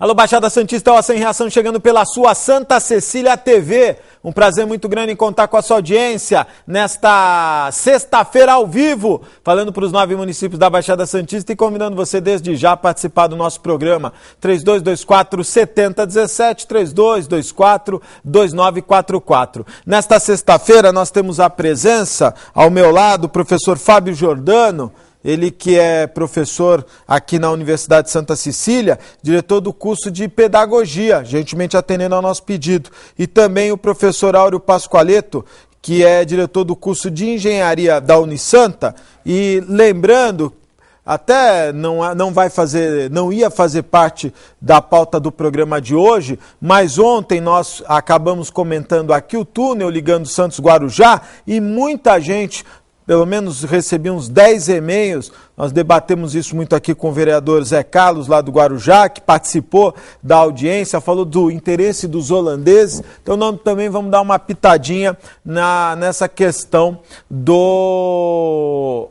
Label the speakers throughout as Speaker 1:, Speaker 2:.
Speaker 1: Alô, Baixada Santista, ó, Sem Reação chegando pela sua Santa Cecília TV. Um prazer muito grande em contar com a sua audiência nesta sexta-feira ao vivo, falando para os 9 municípios da Baixada Santista e convidando você desde já a participar do nosso programa. 3224-7017, 3224-2944. Nesta sexta-feira nós temos a presença, ao meu lado, o professor Fábio Giordano, ele que é professor aqui na Universidade de Santa Cecília, diretor do curso de Pedagogia, gentilmente atendendo ao nosso pedido. E também o professor Áureo Pascoaleto, que é diretor do curso de Engenharia da Unisanta. E lembrando, até não ia fazer parte da pauta do programa de hoje, mas ontem nós acabamos comentando aqui o túnel ligando Santos-Guarujá e muita gente... Pelo menos recebi uns 10 e-mails, nós debatemos isso muito aqui com o vereador Zé Carlos, lá do Guarujá, que participou da audiência, falou do interesse dos holandeses. Então nós também vamos dar uma pitadinha nessa questão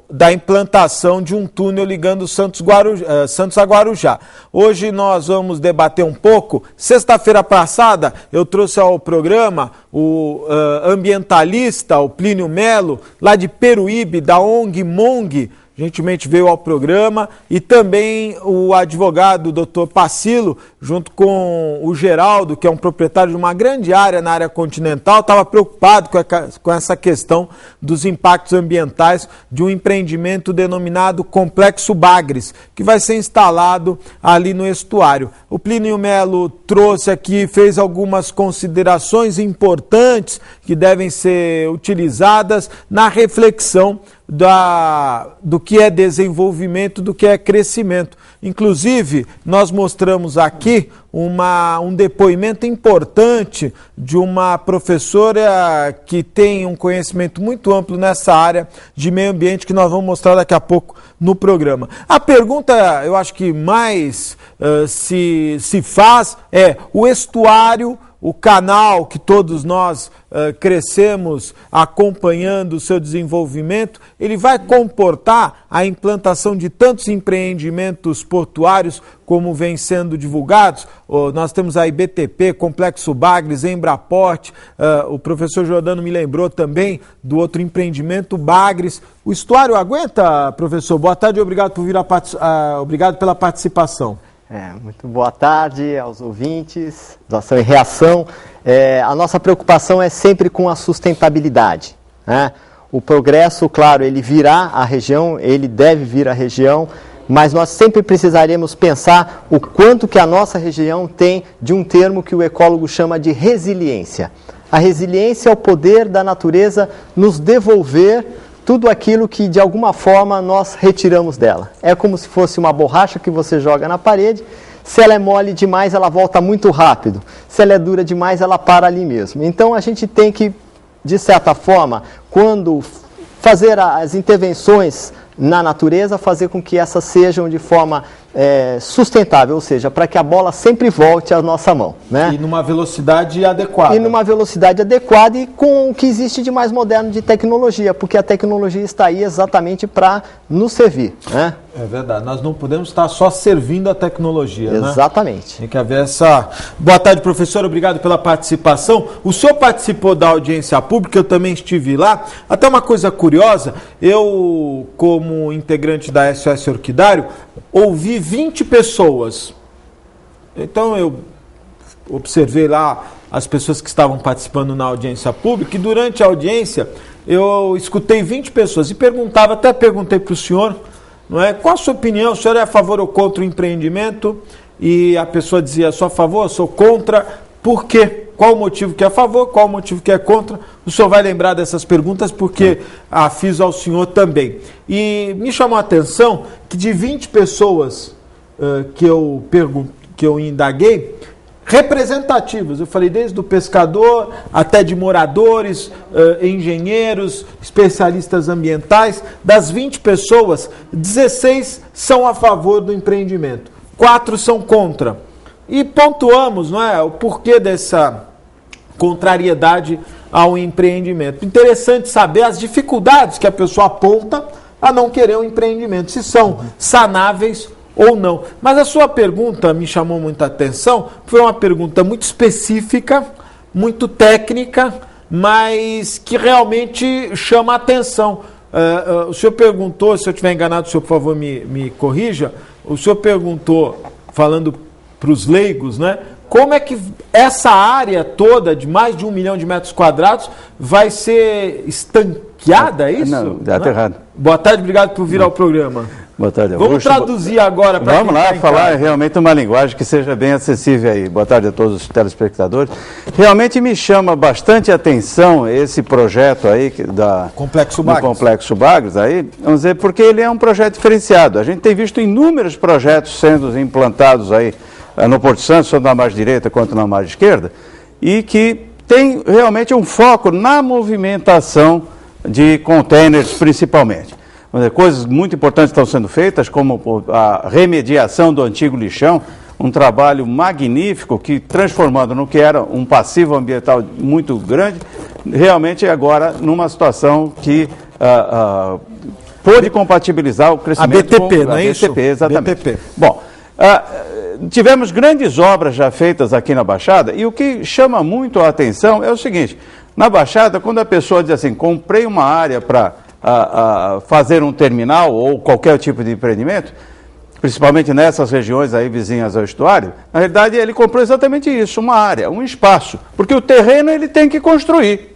Speaker 1: da implantação de um túnel ligando Santos a Guarujá. Hoje nós vamos debater um pouco. Sexta-feira passada eu trouxe ao programa o ambientalista, o Plínio Melo, lá de Peruíbe, da ONG MONG, gentilmente veio ao programa, e também o advogado, o doutor Pacilo, junto com o Geraldo, que é um proprietário de uma grande área na área continental, estava preocupado com essa questão dos impactos ambientais de um empreendimento denominado Complexo Bagres, que vai ser instalado ali no estuário. O Plínio Melo trouxe aqui, fez algumas considerações importantes que devem ser utilizadas na reflexão do que é desenvolvimento, do que é crescimento. Inclusive, nós mostramos aqui um depoimento importante de uma professora que tem um conhecimento muito amplo nessa área de meio ambiente, que nós vamos mostrar daqui a pouco no programa. A pergunta, eu acho que mais se faz é o estuário, o canal que todos nós crescemos acompanhando o seu desenvolvimento, ele vai comportar a implantação de tantos empreendimentos portuários como vem sendo divulgados. Nós temos aí BTP, Complexo Bagres, Embraport, o professor Giordano me lembrou também do outro empreendimento, Bagres. O estuário aguenta, professor? Boa tarde e obrigado por obrigado pela participação.
Speaker 2: Muito boa tarde aos ouvintes do Ação e Reação. A nossa preocupação é sempre com a sustentabilidade, né? O progresso, claro, ele virá à região, ele deve vir à região, mas nós sempre precisaremos pensar o quanto que a nossa região tem de um termo que o ecólogo chama de resiliência. A resiliência é o poder da natureza nos devolver tudo aquilo que de alguma forma nós retiramos dela. É como se fosse uma borracha que você joga na parede. Se ela é mole demais, ela volta muito rápido. Se ela é dura demais, ela para ali mesmo. Então a gente tem que, de certa forma, quando fazer as intervenções na natureza, fazer com que essas sejam de forma sustentável, ou seja, para que a bola sempre volte à nossa mão, né?
Speaker 1: E numa velocidade adequada.
Speaker 2: E numa velocidade adequada e com o que existe de mais moderno de tecnologia, porque a tecnologia está aí exatamente para nos servir, né?
Speaker 1: É verdade, nós não podemos estar só servindo a tecnologia,
Speaker 2: exatamente,
Speaker 1: né? Tem que haver essa... Boa tarde, professor, obrigado pela participação. O senhor participou da audiência pública, eu também estive lá. Até uma coisa curiosa, eu, como integrante da SOS Orquidário, ouvi 20 pessoas. Então eu observei lá as pessoas que estavam participando na audiência pública, e durante a audiência eu escutei 20 pessoas e até perguntei para o senhor, não é, qual a sua opinião, o senhor é a favor ou contra o empreendimento? E a pessoa dizia, sou a favor, sou contra, por quê? Qual o motivo que é a favor, qual o motivo que é contra? O senhor vai lembrar dessas perguntas porque fiz ao senhor também. E me chamou a atenção que de 20 pessoas que eu indaguei, representativas, eu falei desde o pescador até de moradores, engenheiros, especialistas ambientais, das 20 pessoas, 16 são a favor do empreendimento, 4 são contra. E pontuamos, não é, o porquê dessa contrariedade ao empreendimento. Interessante saber as dificuldades que a pessoa aponta a não querer um empreendimento, se são sanáveis ou não. Mas a sua pergunta me chamou muita atenção, foi uma pergunta muito específica, muito técnica, mas que realmente chama a atenção. O senhor perguntou, se eu estiver enganado, o senhor, por favor, me corrija, o senhor perguntou, falando para os leigos, né? Como é que essa área toda, de mais de 1 milhão de metros quadrados, vai ser estanqueada, é isso?
Speaker 3: Não, está errado.
Speaker 1: Boa tarde, obrigado por vir ao programa.
Speaker 3: Boa tarde,
Speaker 1: Vamos traduzir agora para
Speaker 3: Vamos lá, falar realmente uma linguagem que seja bem acessível aí. Boa tarde a todos os telespectadores. Realmente me chama bastante atenção esse projeto aí do Complexo Bagres aí, vamos dizer, porque ele é um projeto diferenciado. A gente tem visto inúmeros projetos sendo implantados aí no Porto Santo, tanto na margem direita quanto na margem esquerda, e que tem realmente um foco na movimentação de containers principalmente. Coisas muito importantes estão sendo feitas, como a remediação do antigo lixão, um trabalho magnífico que, transformando no que era um passivo ambiental muito grande, realmente agora numa situação que pôde compatibilizar o crescimento...
Speaker 1: A BTP, não é isso?
Speaker 3: A BTP, exatamente.
Speaker 1: BTP.
Speaker 3: Bom, tivemos grandes obras já feitas aqui na Baixada, e o que chama muito a atenção é o seguinte: na Baixada, quando a pessoa diz assim, comprei uma área para fazer um terminal ou qualquer tipo de empreendimento, principalmente nessas regiões aí vizinhas ao estuário, na realidade ele comprou exatamente isso, uma área, um espaço, porque o terreno ele tem que construir.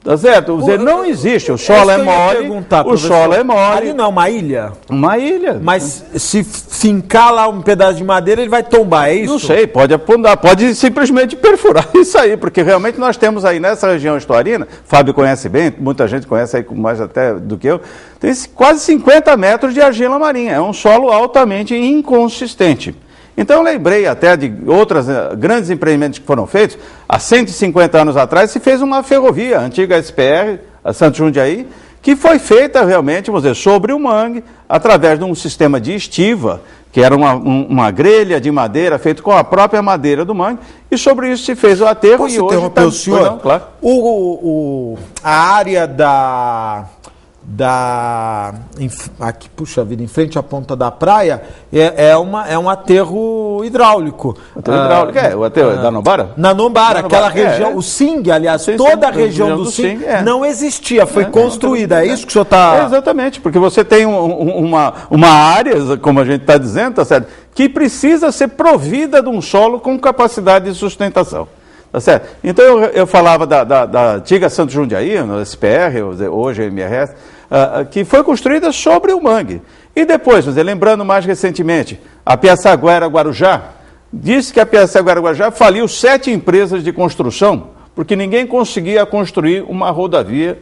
Speaker 3: Tá certo? Não existe, o solo é mole, o solo é mole.
Speaker 1: Ali não, uma ilha?
Speaker 3: Uma ilha.
Speaker 1: Mas se fincar lá um pedaço de madeira, ele vai tombar, é isso?
Speaker 3: Não sei, pode afundar, pode simplesmente perfurar isso aí, porque realmente nós temos aí nessa região estuarina, Fábio conhece bem, muita gente conhece aí mais até do que eu, tem quase 50 metros de argila marinha, é um solo altamente inconsistente. Então eu lembrei até de outros grandes empreendimentos que foram feitos. Há 150 anos atrás se fez uma ferrovia, a antiga SPR, a Santos Jundiaí, que foi feita realmente, vamos dizer, sobre o mangue, através de um sistema de estiva, que era uma grelha de madeira feita com a própria madeira do mangue, e sobre isso se fez o aterro.
Speaker 1: Posso
Speaker 3: e hoje
Speaker 1: interromper o senhor?
Speaker 3: Não, claro.
Speaker 1: A área aqui, puxa vida, em frente à ponta da praia, é um aterro hidráulico.
Speaker 3: Aterro hidráulico, o aterro da Nombara?
Speaker 1: Na Nombara, aquela região, o SING, aliás,
Speaker 3: sim,
Speaker 1: toda a região do SING não existia, foi construída, é isso que o senhor está...
Speaker 3: Exatamente, porque você tem uma área, como a gente está dizendo, tá certo, que precisa ser provida de um solo com capacidade de sustentação. Tá certo? Então eu falava da antiga Santos Jundiaí, no SPR, hoje a MRS, que foi construída sobre o mangue. E depois, lembrando mais recentemente, a Piaçaguera Guarujá, disse que a Piaçaguera Guarujá faliu 7 empresas de construção, porque ninguém conseguia construir uma rodovia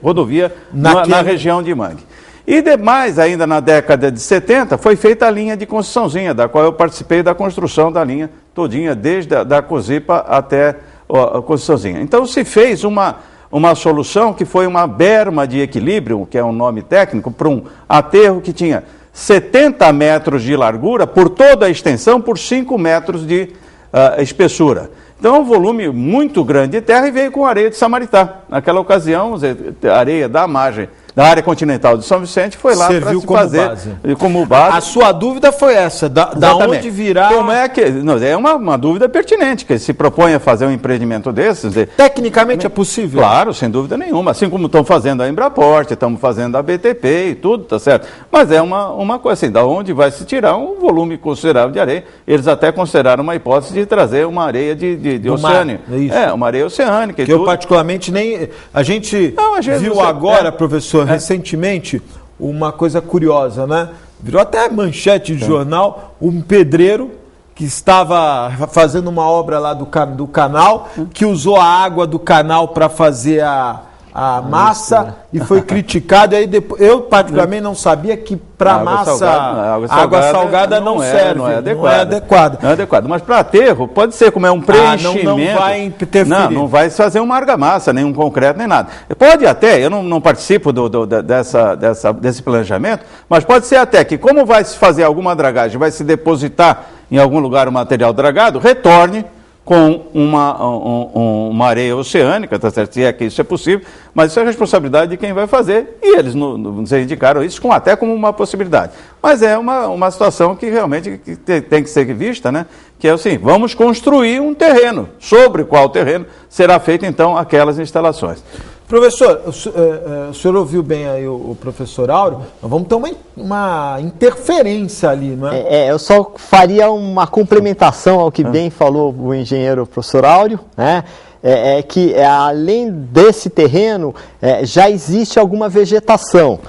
Speaker 3: na região de mangue. E demais, ainda na década de 70, foi feita a linha de Conceiçãozinha, da qual eu participei da construção da linha todinha, desde a Cozipa até a Conceiçãozinha. Então se fez uma solução que foi uma berma de equilíbrio, que é um nome técnico, para um aterro que tinha 70 metros de largura por toda a extensão, por 5 metros de espessura. Então, um volume muito grande de terra, e veio com areia de Samaritá. Naquela ocasião, a areia da margem da área continental de São Vicente foi lá para se fazer como base.
Speaker 1: A sua dúvida foi essa, da onde virá...
Speaker 3: Como é que... Não, é uma dúvida pertinente, que se propõe a fazer um empreendimento desses...
Speaker 1: Tecnicamente é possível?
Speaker 3: Claro, sem dúvida nenhuma. Assim como estão fazendo a Embraport, estamos fazendo a BTP e tudo, tá certo? Mas é uma coisa assim, da onde vai se tirar um volume considerável de areia. Eles até consideraram uma hipótese de trazer uma areia de oceano. Uma areia oceânica e tudo.
Speaker 1: Eu particularmente nem... A gente viu agora, professor, recentemente, uma coisa curiosa, né? Virou até manchete de jornal, um pedreiro que estava fazendo uma obra lá do canal, que usou a água do canal para fazer a massa e foi criticado. Aí depois, eu particularmente não sabia que para massa água salgada não serve, não é adequada.
Speaker 3: Não é adequada, mas para aterro pode ser, como é um preenchimento.
Speaker 1: Não vai interferir.
Speaker 3: Não vai fazer uma argamassa, nem um concreto, nem nada. Pode até, eu não participo desse planejamento, mas pode ser até que, como vai se fazer alguma dragagem, vai se depositar em algum lugar o material dragado, retorne com uma areia oceânica, tá certo? Se é que isso é possível, mas isso é responsabilidade de quem vai fazer, e eles nos indicaram isso até como uma possibilidade. Mas é uma situação que realmente tem que ser vista, né? Que é assim, vamos construir um terreno, sobre qual terreno será feita então aquelas instalações.
Speaker 1: Professor, o senhor ouviu bem aí o professor Áureo? Nós vamos ter uma interferência ali, não é?
Speaker 2: Eu só faria uma complementação ao que bem falou o engenheiro professor Áureo, né? Que além desse terreno já existe alguma vegetação.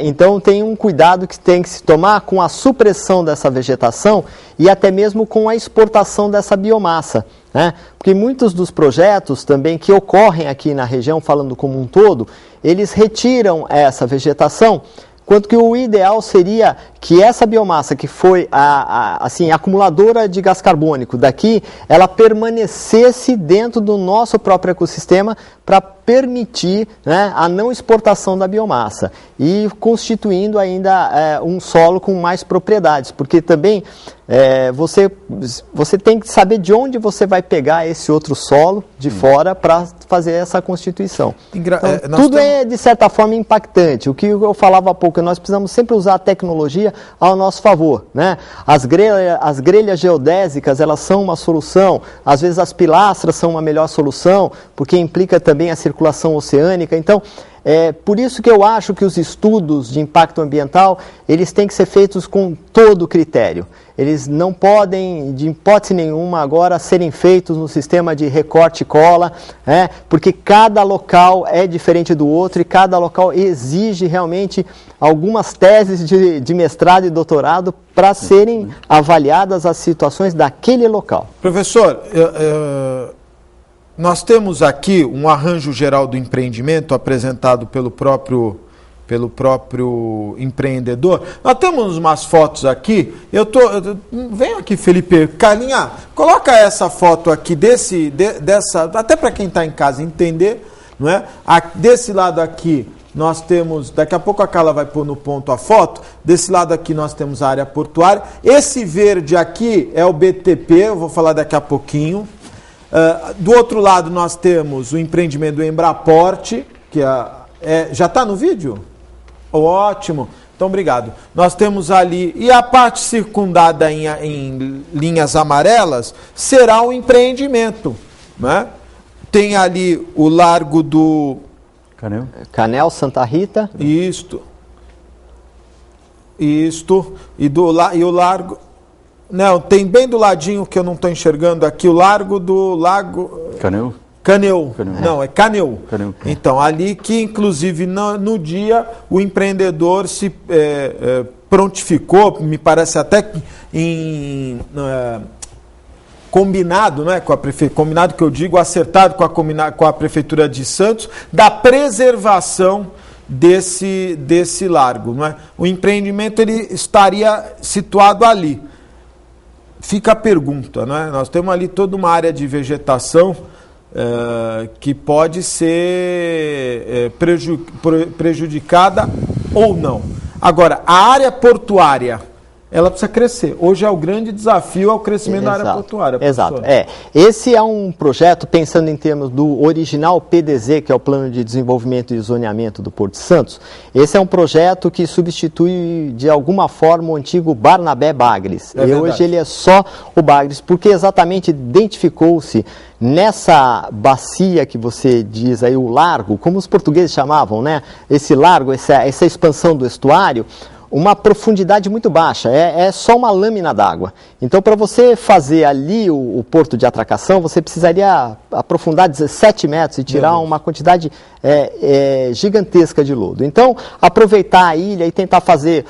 Speaker 2: Então tem um cuidado que tem que se tomar com a supressão dessa vegetação e até mesmo com a exportação dessa biomassa. Porque muitos dos projetos também que ocorrem aqui na região, falando como um todo, eles retiram essa vegetação, quanto que o ideal seria que essa biomassa que foi assim, acumuladora de gás carbônico daqui, ela permanecesse dentro do nosso próprio ecossistema para permitir, né, a não exportação da biomassa e constituindo ainda um solo com mais propriedades, porque também você tem que saber de onde você vai pegar esse outro solo de fora para fazer essa constituição. Então, tudo é de certa forma impactante. O que eu falava há pouco, nós precisamos sempre usar a tecnologia ao nosso favor, né? As grelhas geodésicas, elas são uma solução, às vezes as pilastras são uma melhor solução, porque implica também a circulação oceânica. Então, por isso que eu acho que os estudos de impacto ambiental, eles têm que ser feitos com todo o critério. Eles não podem, de hipótese nenhuma, agora serem feitos no sistema de recorte e cola, porque cada local é diferente do outro e cada local exige realmente algumas teses de mestrado e doutorado para serem avaliadas as situações daquele local.
Speaker 1: Professor, nós temos aqui um arranjo geral do empreendimento apresentado pelo próprio empreendedor. Nós temos umas fotos aqui. Vem aqui, Felipe. Carlinha, coloca essa foto aqui dessa, até para quem está em casa entender, não é? Desse lado aqui nós temos, daqui a pouco a Carla vai pôr no ponto a foto. Desse lado aqui nós temos a área portuária. Esse verde aqui é o BTP, eu vou falar daqui a pouquinho. Do outro lado nós temos o empreendimento do Embraporte, que já está no vídeo? Ótimo, então obrigado. Nós temos ali, e a parte circundada em linhas amarelas será o empreendimento, né? Tem ali o Largo do...
Speaker 2: Canel, Santa Rita.
Speaker 1: Isto. E o Largo... Não, tem bem do ladinho que eu não estou enxergando aqui, o Largo do Lago... Caneu. Não, é Caneu. Então, ali que, inclusive, no dia, o empreendedor se prontificou, me parece até combinado, né, combinado que eu digo, acertado com a Prefeitura de Santos, da preservação desse largo. Não é? O empreendimento ele estaria situado ali. Fica a pergunta, né? Nós temos ali toda uma área de vegetação que pode ser prejudicada ou não. Agora, a área portuária, ela precisa crescer. Hoje é o grande desafio ao crescimento da área portuária.
Speaker 2: Exato. Esse é um projeto, pensando em termos do original PDZ, que é o Plano de Desenvolvimento e Zoneamento do Porto de Santos. Esse é um projeto que substitui, de alguma forma, o antigo Barnabé Bagres. E hoje ele é só o Bagres, porque exatamente identificou-se nessa bacia que você diz aí, o largo, como os portugueses chamavam, né? Esse largo, essa expansão do estuário, uma profundidade muito baixa, é só uma lâmina d'água. Então, para você fazer ali o porto de atracação, você precisaria aprofundar 17 metros e tirar uma quantidade gigantesca de lodo. Então, aproveitar a ilha e tentar fazer